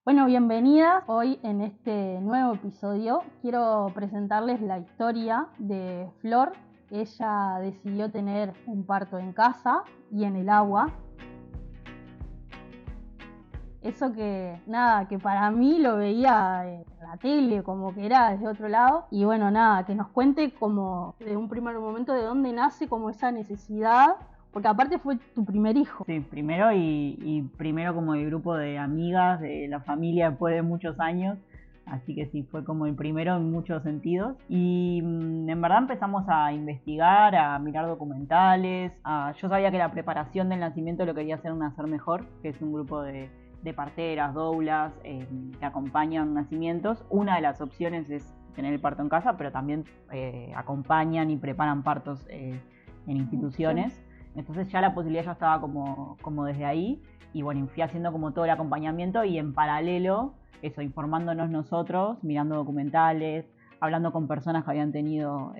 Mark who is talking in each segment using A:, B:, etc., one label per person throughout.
A: Bueno, bienvenidas. Hoy en este nuevo episodio quiero presentarles la historia de Flor. Ella decidió tener un parto en casa y en el agua. Eso que para mí lo veía en la tele, como que era desde otro lado. Y bueno, que nos cuente como de un primer momento de dónde nace como esa necesidad. Porque aparte fue tu primer hijo.
B: Sí, primero y primero como el grupo de amigas de la familia después de muchos años, así que sí, fue como el primero en muchos sentidos. Y en verdad empezamos a investigar, a mirar documentales. Yo sabía que la preparación del nacimiento lo quería hacer un Nacer Mejor, que es un grupo de parteras, doulas, que acompañan nacimientos. Una de las opciones es tener el parto en casa, pero también acompañan y preparan partos en instituciones. Sí. Entonces ya la posibilidad ya estaba como desde ahí, y bueno, fui haciendo como todo el acompañamiento y en paralelo, eso, informándonos nosotros, mirando documentales, hablando con personas que habían tenido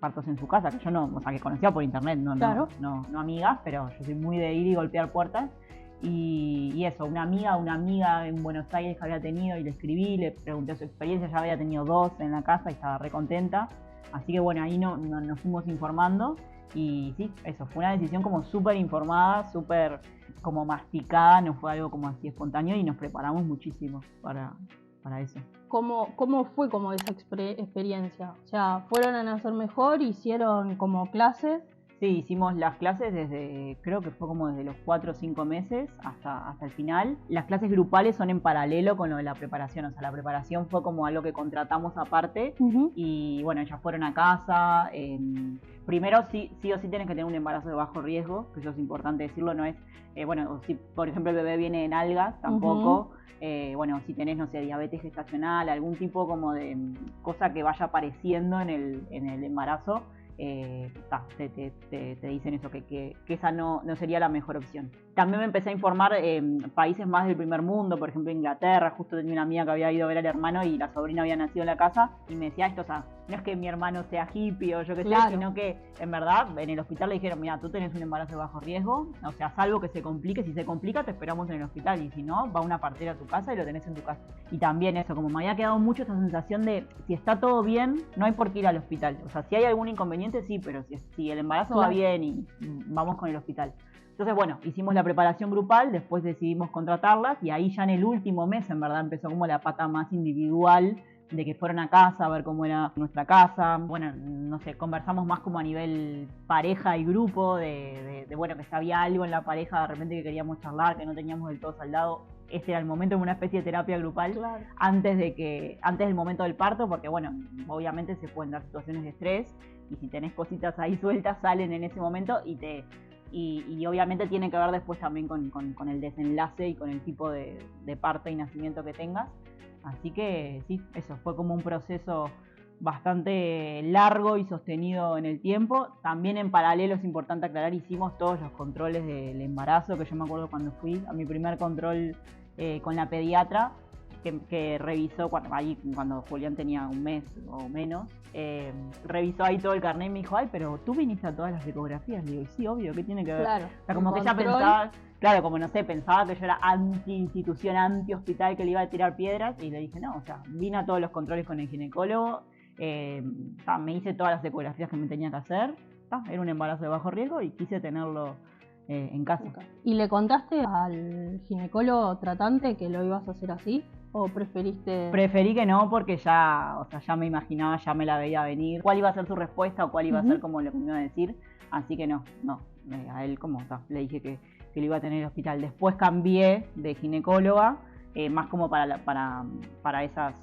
B: partos en su casa, que yo no, o sea, que conocía por internet,
A: Claro.
B: no amigas, pero yo soy muy de ir y golpear puertas. Y eso, una amiga en Buenos Aires que había tenido, y le escribí, le pregunté su experiencia, ya había tenido 2 en la casa y estaba re contenta. Así que bueno, ahí nos fuimos informando. Y sí, eso, fue una decisión como súper informada, súper como masticada, no fue algo como así espontáneo, y nos preparamos muchísimo para eso.
A: ¿Cómo fue como esa experiencia? O sea, ¿fueron a Nacer Mejor, hicieron como clases?
B: Sí, hicimos las clases creo que fue como desde los 4 o 5 meses hasta el final. Las clases grupales son en paralelo con lo de la preparación, o sea, la preparación fue como algo que contratamos aparte. Y bueno, ellas fueron a casa. Primero sí o sí tienes que tener un embarazo de bajo riesgo, que eso es importante decirlo, no es, bueno, si por ejemplo el bebé viene en algas, tampoco. Bueno, si tenés, no sé, diabetes gestacional, algún tipo como de cosa que vaya apareciendo en el embarazo, te dicen eso, que esa no sería la mejor opción. También me empecé a informar en países más del primer mundo, por ejemplo Inglaterra. Justo tenía una amiga que había ido a ver al hermano y la sobrina había nacido en la casa, y me decía esto, o sea, no es que mi hermano sea hippie o yo qué sé, sino que en verdad en el hospital le dijeron, mira, tú tenés un embarazo de bajo riesgo, o sea, salvo que se complique, si se complica te esperamos en el hospital, y si no, va una partera a tu casa y lo tenés en tu casa. Y también eso, como me había quedado mucho esa sensación de, si está todo bien, no hay por qué ir al hospital. O sea, si hay algún inconveniente, sí, pero si el embarazo va bien, y vamos con el hospital. Entonces, bueno, hicimos la preparación grupal, después decidimos contratarlas, y ahí ya en el último mes, en verdad, empezó como la pata más individual, de que fueron a casa a ver cómo era nuestra casa. Bueno, no sé, conversamos más como a nivel pareja y grupo, de bueno, que si había algo en la pareja de repente que queríamos charlar, que no teníamos del todo saldado. Este era el momento, como una especie de terapia grupal, claro, antes del momento del parto, porque bueno, obviamente se pueden dar situaciones de estrés, y si tenés cositas ahí sueltas, salen en ese momento, y obviamente tiene que ver después también con el desenlace y con el tipo de parto y nacimiento que tengas. Así que sí, eso fue como un proceso bastante largo y sostenido en el tiempo. También en paralelo, es importante aclarar, hicimos todos los controles del embarazo, que yo me acuerdo cuando fui a mi primer control con la pediatra, que revisó cuando Julián tenía un mes o menos, revisó ahí todo el carnet y me dijo, ay, pero tú viniste a todas las ecografías. Le digo, sí, obvio, ¿qué tiene que ver?
A: Claro,
B: o sea, como que ella pensaba, claro, como no sé, pensaba que yo era anti-institución, anti-hospital, que le iba a tirar piedras, y le dije, no, o sea, vine a todos los controles con el ginecólogo, me hice todas las ecografías que me tenía que hacer, era un embarazo de bajo riesgo y quise tenerlo en casa.
A: ¿Y le contaste al ginecólogo tratante que lo ibas a hacer así? ¿O preferiste...?
B: Preferí que no, porque ya me imaginaba, ya me la veía venir, cuál iba a ser su respuesta o cuál iba a ser como lo que me iba a decir. Así que no, a él le dije que lo iba a tener en el hospital. Después cambié de ginecóloga, más como para esas,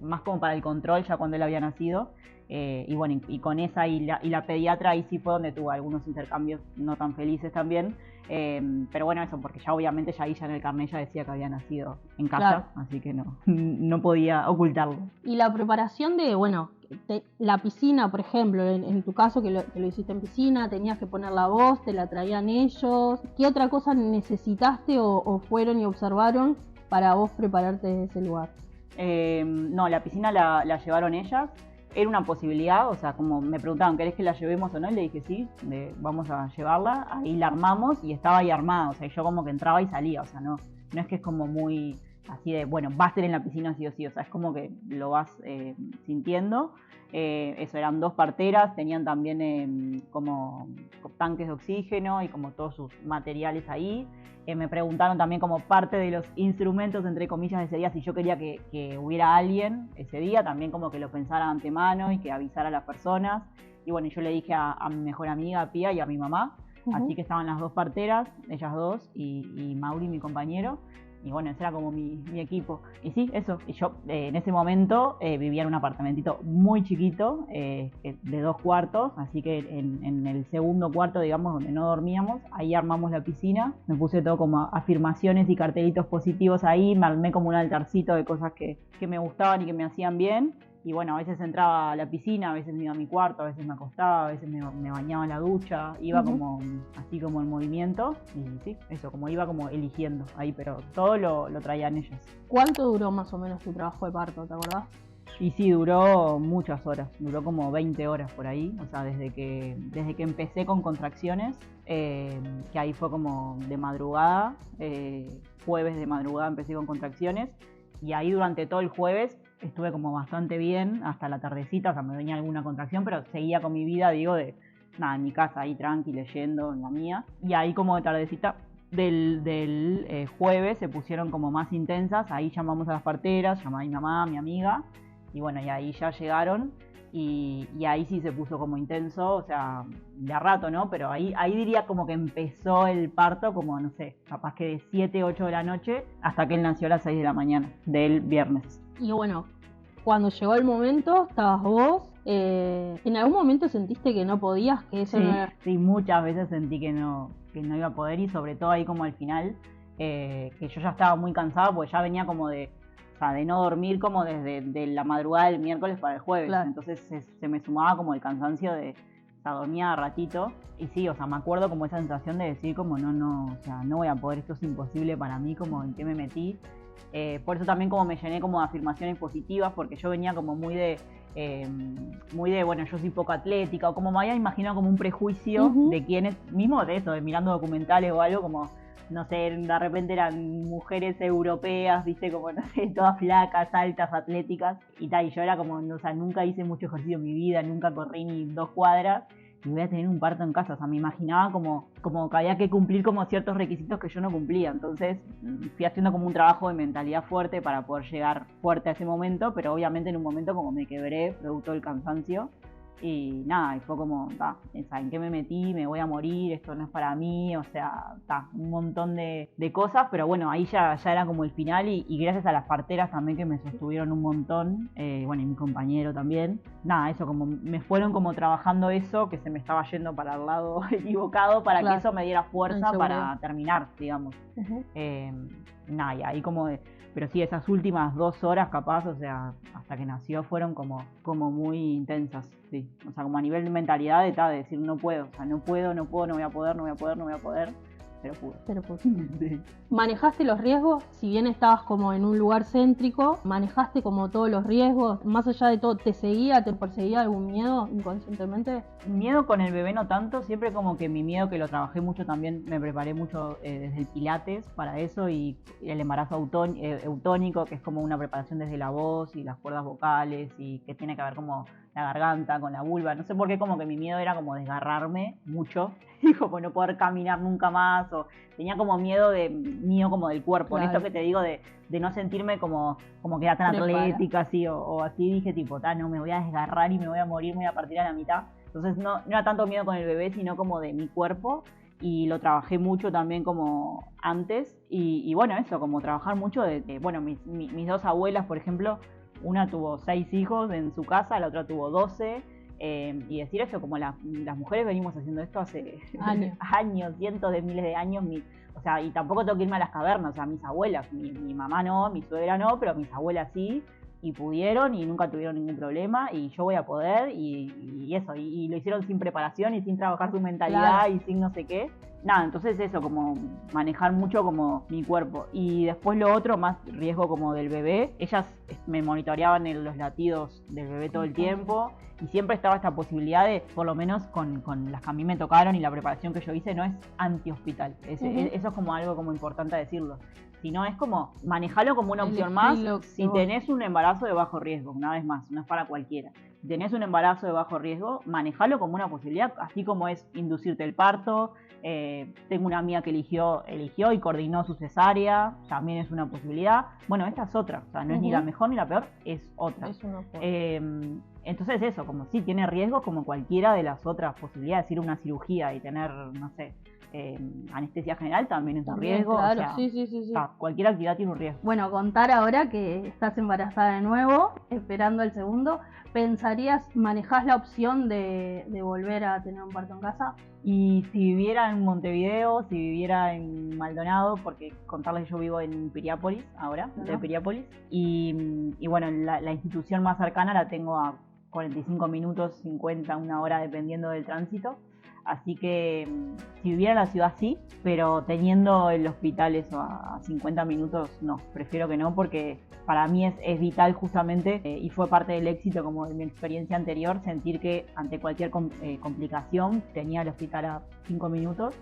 B: más como para el control, ya cuando él había nacido. Y bueno, y con esa y la pediatra, ahí sí fue donde tuve algunos intercambios no tan felices también. Pero bueno, eso, porque ya obviamente ya en el carnet ya decía que había nacido en casa, claro, así que no podía ocultarlo.
A: Y la preparación de, la piscina, por ejemplo, en tu caso que lo hiciste en piscina, tenías que poner la voz, te la traían ellos. ¿Qué otra cosa necesitaste o fueron y observaron para vos prepararte desde ese lugar?
B: No, la piscina la llevaron ellas. Era una posibilidad, o sea, como me preguntaban, ¿querés que la llevemos o no? Y le dije, sí, vamos a llevarla. Ahí la armamos y estaba ahí armada, o sea, yo como que entraba y salía, o sea, no no es que es como muy así de, bueno, va a ser en la piscina sí o sí, o sea, es como que lo vas sintiendo. Eso, eran 2 parteras, tenían también como tanques de oxígeno y como todos sus materiales ahí. Me preguntaron también como parte de los instrumentos, entre comillas, de ese día, si yo quería que hubiera alguien ese día, también como que lo pensara de antemano y que avisara a las personas. Y bueno, yo le dije a mi mejor amiga, a Pía, y a mi mamá, así que estaban las 2 parteras, ellas 2, y Mauri, mi compañero. Y bueno, ese era como mi equipo. Y sí, eso. Y yo en ese momento vivía en un apartamentito muy chiquito, de 2 cuartos, así que en el segundo cuarto, digamos, donde no dormíamos, ahí armamos la piscina. Me puse todo como afirmaciones y cartelitos positivos ahí, me armé como un altarcito de cosas que me gustaban y que me hacían bien. Y bueno, a veces entraba a la piscina, a veces me iba a mi cuarto, a veces me acostaba, a veces me bañaba en la ducha, iba como así como en movimiento. Y sí, eso, como iba como eligiendo ahí, pero todo lo traían ellos.
A: ¿Cuánto duró más o menos tu trabajo de parto, te acordás?
B: Y sí, duró muchas horas, duró como 20 horas por ahí, o sea, desde que empecé con contracciones, que ahí fue como de madrugada, jueves de madrugada empecé con contracciones, y ahí durante todo el jueves estuve como bastante bien hasta la tardecita, o sea, me venía alguna contracción, pero seguía con mi vida, digo, de nada, en mi casa ahí tranqui, leyendo, en la mía, y ahí como de tardecita del jueves se pusieron como más intensas, ahí llamamos a las parteras, llamé a mi mamá, a mi amiga, y bueno, y ahí ya llegaron, y ahí sí se puso como intenso, o sea, de a rato, ¿no? Pero ahí diría como que empezó el parto como, no sé, capaz que de 7, 8 de la noche hasta que él nació a las 6 de la mañana del viernes.
A: Y bueno, cuando llegó el momento, estabas vos. ¿En algún momento sentiste que no podías? Que eso
B: sí,
A: no era...
B: Sí, muchas veces sentí que no iba a poder, y sobre todo ahí como al final, que yo ya estaba muy cansada porque ya venía como de no dormir como desde la madrugada del miércoles para el jueves. Claro. Entonces se me sumaba como el cansancio de, o sea, dormía ratito. Y sí, o sea, me acuerdo como esa sensación de decir como no, o sea, no voy a poder, esto es imposible para mí, como en qué me metí. Por eso también como me llené como de afirmaciones positivas, porque yo venía como muy de, bueno, yo soy poco atlética, o como me había imaginado como un prejuicio de quienes, mismo de eso, de mirando documentales o algo, como, no sé, de repente eran mujeres europeas, viste, como, no sé, todas flacas, altas, atléticas, y tal, y yo era como, o sea, nunca hice mucho ejercicio en mi vida, nunca corrí ni 2 cuadras, y voy a tener un parto en casa, o sea, me imaginaba como que había que cumplir como ciertos requisitos que yo no cumplía, entonces fui haciendo como un trabajo de mentalidad fuerte para poder llegar fuerte a ese momento, pero obviamente en un momento como me quebré producto del cansancio, y nada, y fue como, ¿en qué me metí? Me voy a morir, esto no es para mí, o sea, un montón de cosas, pero bueno, ahí ya era como el final, y gracias a las parteras también que me sostuvieron un montón, bueno, y mi compañero también, nada, eso, como me fueron como trabajando eso, que se me estaba yendo para el lado equivocado, para que eso me diera fuerza para terminar, digamos. Nada, y ahí como pero sí, esas últimas 2 horas capaz, o sea, hasta que nació fueron como muy intensas, sí. O sea, como a nivel de mentalidad de decir no puedo, o sea, no voy a poder, pero pude. Sí.
A: ¿Manejaste los riesgos? Si bien estabas como en un lugar céntrico, ¿manejaste como todos los riesgos? Más allá de todo, ¿te perseguía algún miedo inconscientemente?
B: Miedo con el bebé no tanto, siempre como que mi miedo, que lo trabajé mucho también, me preparé mucho desde el pilates para eso, y el embarazo eutónico, que es como una preparación desde la voz y las cuerdas vocales, y que tiene que ver como la garganta con la vulva, no sé por qué, como que mi miedo era como desgarrarme mucho y como no poder caminar nunca más, o tenía como miedo mío como del cuerpo, claro. En esto que te digo de no sentirme como que era tan atlética así, o así, dije tipo, no, me voy a desgarrar y me voy a morir, me voy a partir a la mitad. Entonces no era tanto miedo con el bebé, sino como de mi cuerpo, y lo trabajé mucho también como antes, y bueno, eso, como trabajar mucho bueno, mis 2 abuelas, por ejemplo, una tuvo 6 hijos en su casa, la otra tuvo 12, y decir eso, como las mujeres venimos haciendo esto hace años, cientos de miles de años, o sea, y tampoco tengo que irme a las cavernas, o sea, mis abuelas, mi mamá no, mi suegra no, pero mis abuelas sí, y pudieron y nunca tuvieron ningún problema, y yo voy a poder, y eso, y lo hicieron sin preparación y sin trabajar su mentalidad, claro. Y sin no sé qué. Nada, entonces eso, como manejar mucho como mi cuerpo. Y después lo otro, más riesgo como del bebé, ellas me monitoreaban los latidos del bebé todo el tiempo, y siempre estaba esta posibilidad de, por lo menos con las que a mí me tocaron y la preparación que yo hice, no es antihospital. Eso es como algo como importante decirlo. Si no, es como manejalo como una opción
A: Elegí
B: más.
A: lo que
B: Si
A: vos-
B: tenés un embarazo de bajo riesgo, una vez más, no es para cualquiera. Si tenés un embarazo de bajo riesgo, manejalo como una posibilidad, así como es inducirte el parto. Tengo una amiga que eligió y coordinó su cesárea, también es una posibilidad. Bueno, esta es otra, o sea, no es ni la mejor ni la peor, es otra.
A: Es una forma.
B: Entonces eso, como sí, tiene riesgos como cualquiera de las otras posibilidades, ir a una cirugía y tener, no sé, anestesia general también es un
A: También,
B: riesgo.
A: claro,
B: O sea,
A: sí.
B: cualquier actividad tiene un riesgo.
A: Bueno, contar ahora que estás embarazada de nuevo, esperando el segundo, manejás la opción de volver a tener un parto en casa?
B: Y si viviera en Montevideo, si viviera en Maldonado, porque contarles yo vivo en Piriápolis ahora, de Piriápolis, y bueno, la institución más cercana la tengo a 45 minutos, 50, una hora, dependiendo del tránsito. Así que si viviera en la ciudad sí, pero teniendo el hospital eso a 50 minutos, no, prefiero que no, porque para mí es vital justamente, y fue parte del éxito como de mi experiencia anterior, sentir que ante cualquier complicación tenía el hospital a 5 minutos.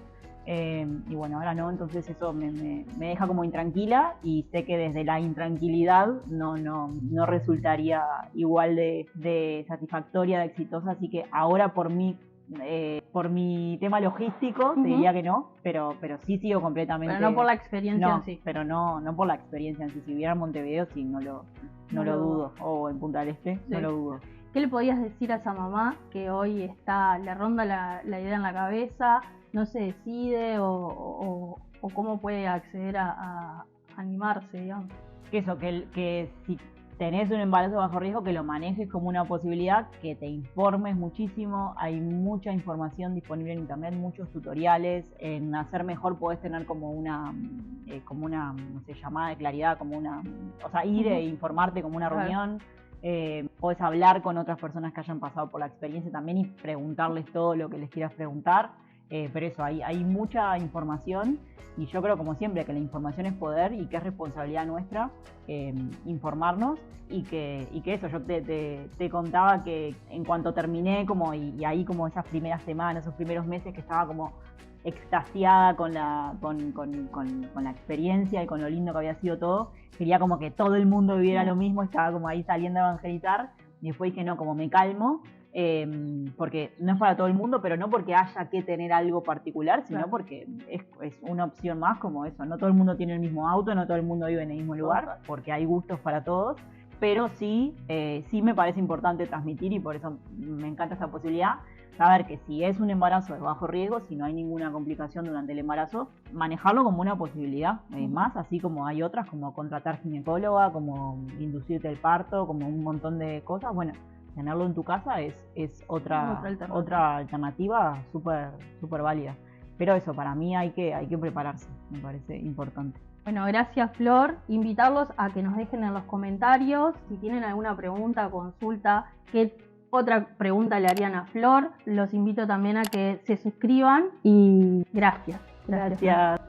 B: Y bueno, ahora no, entonces eso me deja como intranquila, y sé que desde la intranquilidad no resultaría igual de satisfactoria, de exitosa, así que ahora por mi tema logístico te diría que no, pero sí sigo completamente.
A: Pero no por la experiencia en sí.
B: Pero no por la experiencia en sí. Si viviera en Montevideo sí, no lo dudo, o en Punta del Este, sí. No lo dudo.
A: ¿Qué le podías decir a esa mamá que hoy le ronda la idea en la cabeza, no se decide, o cómo puede acceder a animarse, digamos?
B: Que si tenés un embarazo bajo riesgo, que lo manejes como una posibilidad, que te informes muchísimo. Hay mucha información disponible en internet, muchos tutoriales. En Nacer Mejor podés tener como una no sé, llamada de claridad, ir e informarte como una reunión. Podés hablar con otras personas que hayan pasado por la experiencia también y preguntarles todo lo que les quieras preguntar. Pero eso, hay mucha información, y yo creo, como siempre, que la información es poder y que es responsabilidad nuestra informarnos, y que eso, yo te contaba que en cuanto terminé y ahí como esas primeras semanas, esos primeros meses, que estaba como extasiada con la experiencia y con lo lindo que había sido todo, quería como que todo el mundo viviera lo mismo, estaba como ahí saliendo a evangelizar, y después dije no, como me calmo, porque no es para todo el mundo, pero no porque haya que tener algo particular, sino porque es una opción más, como eso. No todo el mundo tiene el mismo auto, no todo el mundo vive en el mismo lugar, porque hay gustos para todos, pero sí me parece importante transmitir, y por eso me encanta esa posibilidad, saber que si es un embarazo de bajo riesgo, si no hay ninguna complicación durante el embarazo, manejarlo como una posibilidad, más así como hay otras, como contratar ginecóloga, como inducirte el parto, como un montón de cosas. Bueno, tenerlo en tu casa es otra alternativa súper válida. Pero eso, para mí hay que prepararse, me parece importante.
A: Bueno, gracias, Flor. Invitarlos a que nos dejen en los comentarios si tienen alguna pregunta, consulta, qué otra pregunta le harían a Flor. Los invito también a que se suscriban, y gracias.
B: Gracias.